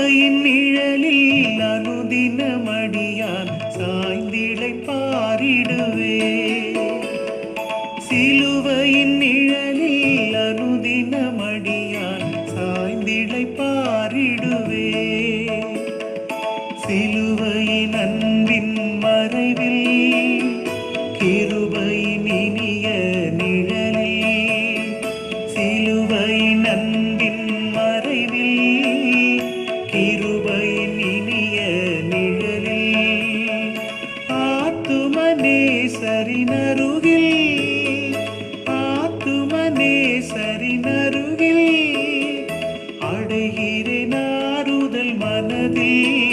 சிலுவையின் நிழலில் அனுதினமடியான் சாய்ந்திடை பாரிடுவே. சிலுவையின் நிழலில் அனுதினமடியான் சாய்ந்திடை பாரிடுவே. சிலுவையின் அன்பின் மறைவில் கிருபையின் இனிய நிழலில். சிலுவையின் அன்பின் மறைவில் கிருபையின் இனிய நிழலில். ஆத்துமனேசரினருகில் ஆத்துமனேசரினருகில் அடைகிறேன் ஆறுதல் மனதில்.